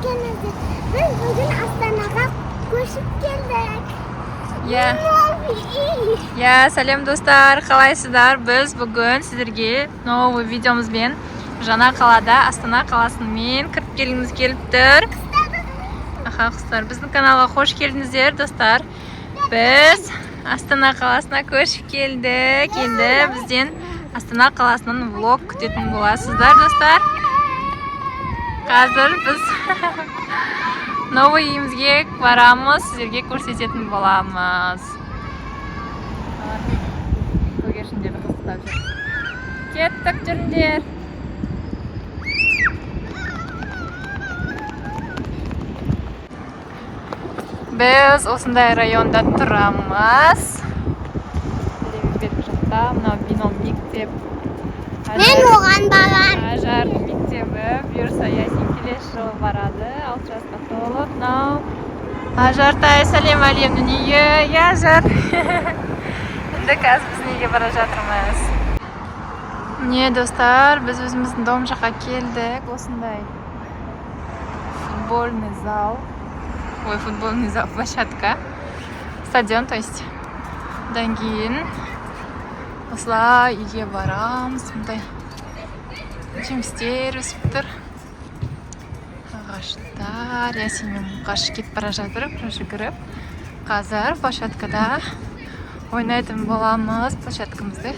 Екеніміз. Біз бүгін Астанаға көшіп келдік. Сәлем достар, қалайсыздар? Біз бүгін сіздерге новый видеомызбен жаңа қалада, Астана қаласымен кіріп келгіміз келіп тұр. Құстар, біздің каналға қош келдіңіздер, достар. Біз Астана қаласына көшіп келдік. Енді бізден Астана қаласының влог күтетін боласыздар, достар. Қазір біз новый үйімізге барамыз, сіздерге көрсететін боламыз. Көгершіндерді қызықтап жүр. Кеттік, жүріңдер. Біз осындай районда тұрамыз. Бет жақта, мынау бином мектеп. Мен оған барам. Ажар мектебі. Бұйырса Ясин келесі жылы барады. 6 жасқа толып. Мынау Ажартай, сәлем әлемнің үйі. Ажар. Енді қазір біз неге бара жатырмыз. Міне достар, біз өзіміздің дом жаққа келдік. Осындай футбольный зал. Ой, футбольный зал, площадка. Стадион, то есть. Одан кейін осылай үйге барамыз. Мұндай жемістер өсіп тұр. Ағаштар. Ясинмен мұқаш кетіп бара жатыр, жүгіріп. Қазір площадкада ойнайтын боламыз. Площадкамызды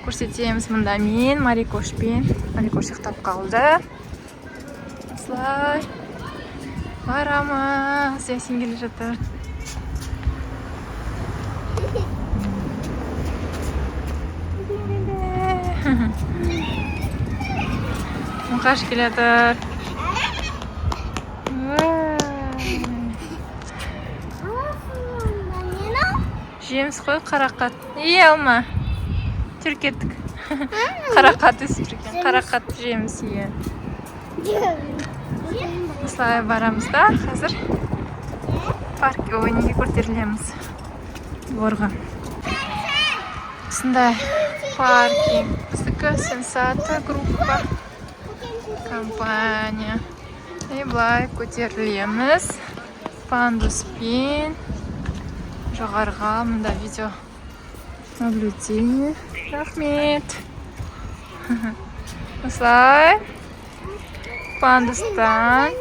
көрсетеміз. Мұнда мен Марикошпен. Марикош ұйықтап қалды. Осылай барамыз. Ясин келе жатыр. Мұқаш келе жатыр. Жеміс қой, қарақат. Алма. Жүр кеттік. Қарақат өсіп жүрген. Қарақат жеміс ие. Осылай барамыз да, қазір парк ойынға көтерілеміз. Борға. Осындай паркинг. Біздікі Сенсата группа. Компания. И былай көтерілеміз. Пандуспен. Жоғарға мұнда видео наблюдение. Рахмет. Осылай пандустан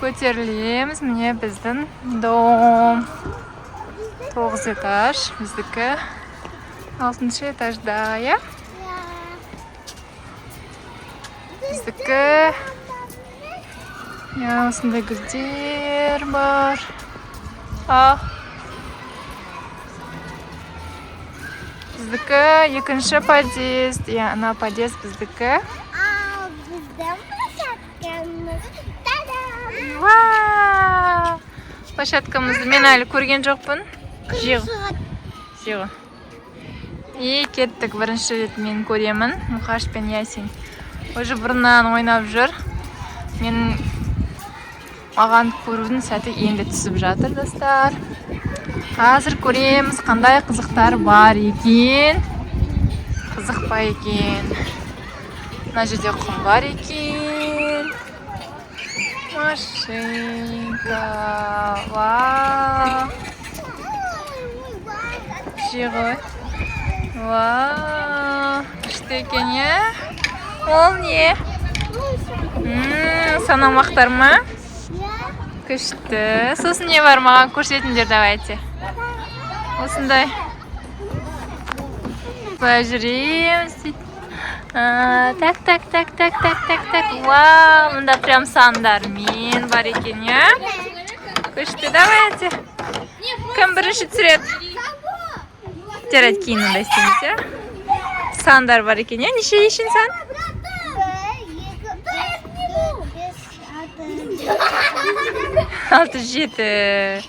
көтерілеміз. Міне біздің дом. 9 этаж. Біздікі 6 этажда, я? Біздікі осындай гүлдер бар. Біздікі екінші подъезд. Ана подъезд біздікі. Ал біздің площадкамыз. Площадкамызды мен әлі көрген жоқпын. Жиғы. И кеттік, бірінші рет мен көремін. Мұқаш пен Ясин. Уже бұрыннан ойнап жүр. Мен маған көрудің сәті енді түсіп жатыр, достар. Қазір көреміз, қандай қызықтар бар екен. Қызық па екен. Мына жерде құм бар екен. Машинка. Вау. Жиғы. Вау. Күшті екен, е? Ол не? Санамақтар ма? Күшті. Сосын не бар маған көрсетіңдер, давайте. Осындай. Былай жүреміз. Так. Вау, мұнда прям сандармен бар екен, я? Күшті, давайте. Кім бірінші түсіреді? Жарайды, кейін онда істейміз, я? Сандар бар екен, я? Неше ешін сан? 6-7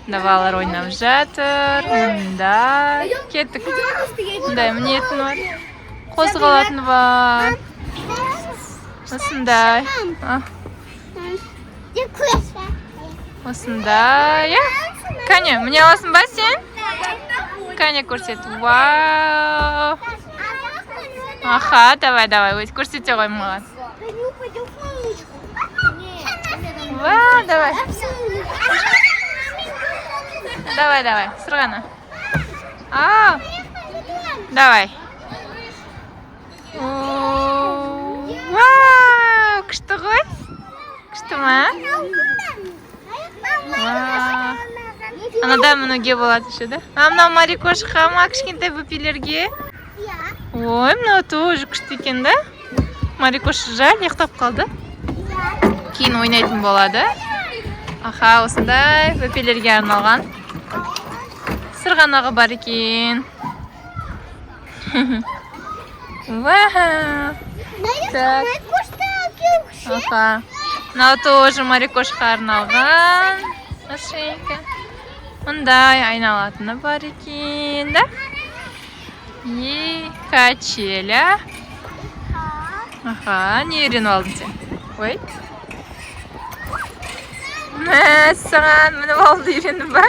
балалар ойнап жатыр. Мұнда кеттік. Мұндай мінетін бар. Қозғалатын бар. Осындай. Осындай. Кәне, міне аласың ба сен? Кәне көрсет. Вау. Аха, давай, көрсете ғой маған. Ва, давай. Давай, сырғана. Ау. Давай. Вау, күшті ғой? Күшті ма? Анада мінуге болады еще, да? Мынау Марикошқа ма, кішкентай бөпелерге? Ой, мынау тоже күшті екен, да? Марикош жай ұйықтап қалды. Кейін ойнайтын болады. Аха, осындай бөпелерге арналған сырғанағы бар екен. Вау! Так. Аха. Мынау тоже Марикошқа арналған машинка. Мындай айналатыны бар екен, да? И качеля. Аха, не үйреніп алдың сен? Ой. Саған мініп алды үйрендің ба?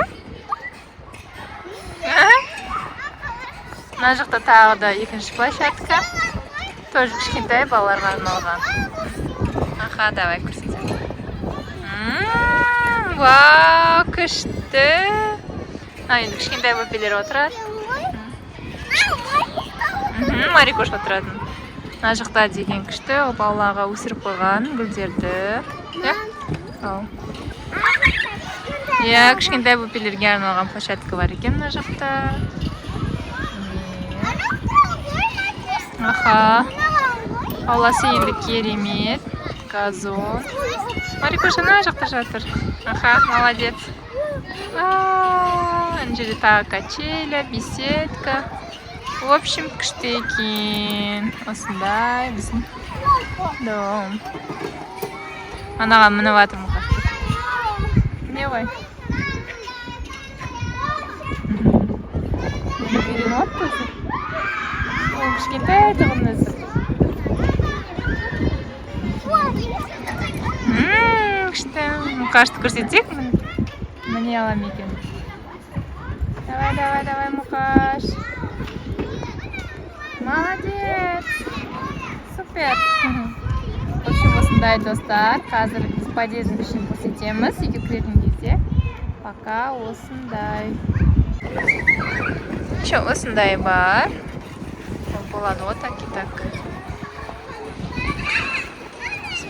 Мына жақта тағы да екінші площадка. Тоже кішкентай балаларға арналған. Аха, давай көрсетемін. Вау, күшті. Енді кішкентай бөпелер отырады. Марикош отыратын. Мына жақта деген күшті, ол балаларға өсіріп қойған гүлдерді. Иә, кішкентай бөпелерге арналған площадка бар екен мына жақта. Аха. Ауласы енді керемет. Газон. Марикош ана жақта жатыр. Аха, молодец. Ана жерде тағы качеля, беседка. В общем, күшті екен. Осындай біздің дом. Анаға мініп жатыр мұқа. Не ғой? Үйреніп атпыз? Ол кішкентай тұғын өзі. Күшті. Мұқашты көрсетсек, міне алам екен. Давай, Мұқаш. Молодец! Супер! В общем, осындай достар. Қазір біз подъездің ішін көрсетеміз. Үйге кіретін кезде. Пока осындай. Еще осындай бар. Болады вот так и так.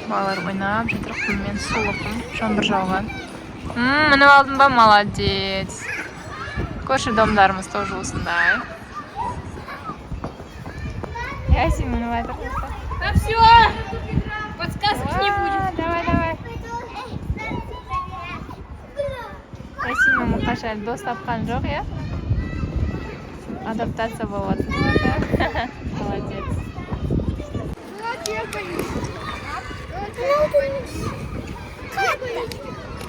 Балалар ойнап жатыр құммен, сулы құм, жаңбыр жауған. Мініп алдың ба? Молодец! Көрші домдарымыз тоже осындай. Ясин мініп жатыр. Да все! Подсказок не будет. Давай. Ясин мен Мұқаш әлі дос тапқан жоқ, я? Адаптация болады. Молодец.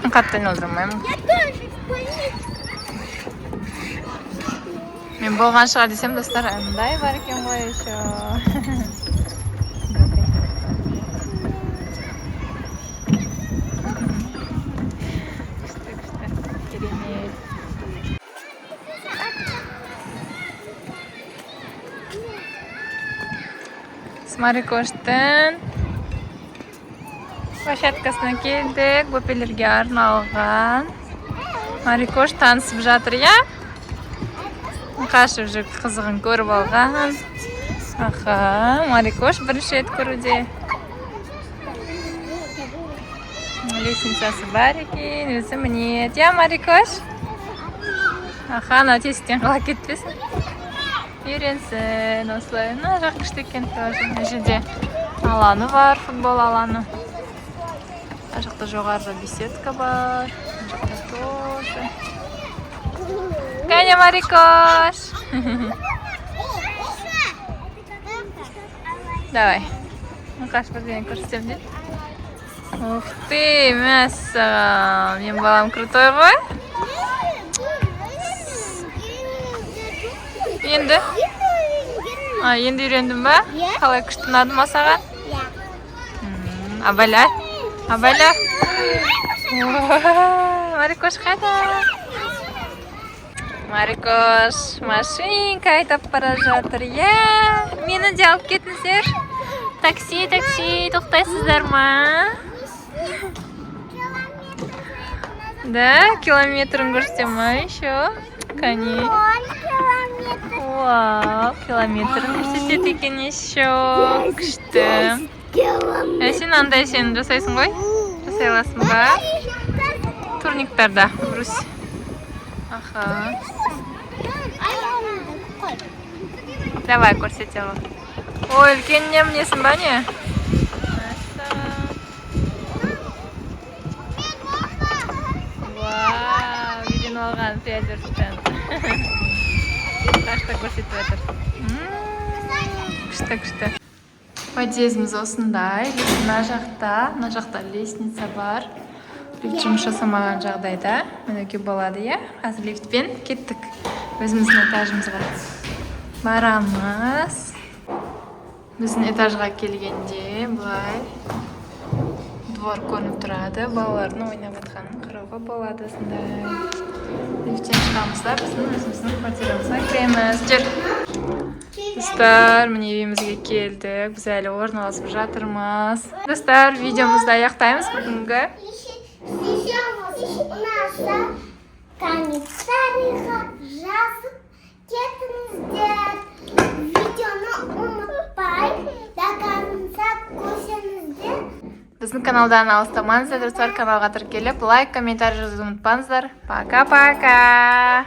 Қатты айналдырмаймын. Мен болған шығар десем, достар, андай бар екен ғой еще. Күшті. Керемет. Марикоштың площадкасына келдік. Бөпелерге арналған. Марикош танысып жатыр, я? Мұқаш уже қызығын көріп алған. Аха, Марикош бірінші рет көруде. Лесницасы бар екен, өзі мінет. Я, Марикош? Аха, ана тесіктен қала кетпесін. Үйренсін, осылай. Мына жақ күшті екен тоже. Мына жерде аланы бар, футбол аланы. Мына жақта жоғарғы беседка бар. Мына жақта тоже. Кәне, Марикош! Давай. Мұқаш бірден көрсетем дейді. Ух ты, мәссаған. Мен балам крутой ғой. Енді? Енді үйрендің ба? Қалай күшті ұнады ма саған? Абайла? Марикош қайда? Марикош машинка айдап бара жатыр, я? Мені де алып кетіңіздер. Такси, тоқтайсыздар ма? Да, километрін көрсете ма еще? Кәне. 10 километр. Вау, километрін көрсетеді екен еще. Күшті. Сен андай сен жасайсың ғой? Жасай аласың ба? Турниктарда. Брус. Аха. Давай көрсете ал. Ой, үлкеннен несін ба не? Вау, видеоны алған Федерстен. Қашта көрсетіп жатыр. Күшті. Подъездіміз осындай. Мына жақта лестница бар. Лифт жұмыс жасамаған жағдайда мінекей болады, иә? Қазір лифтпен кеттік өзіміздің этажымызға. Барамыз. Біздің этажға келгенде былай двор көрініп тұрады. Балалардың ойнап жатқанын қарауға болады осындай. Лифттен шығамыз да біздің өзіміздің квартирамызға кіреміз. Жүр. Достар, міне үйімізге келдік. Біз әлі орналасып жатырмыз. Достар, видеомызды аяқтаймыз бүгінгі. Комментарийға жазып кетіңіздер. Видеоны ұмытпай, до конца көрсеңіздер. Біздің каналдан алыстамаңыздар, достар, каналға тіркеліп, лайк, комментарий жазуды ұмытпаңыздар. Пока-пока!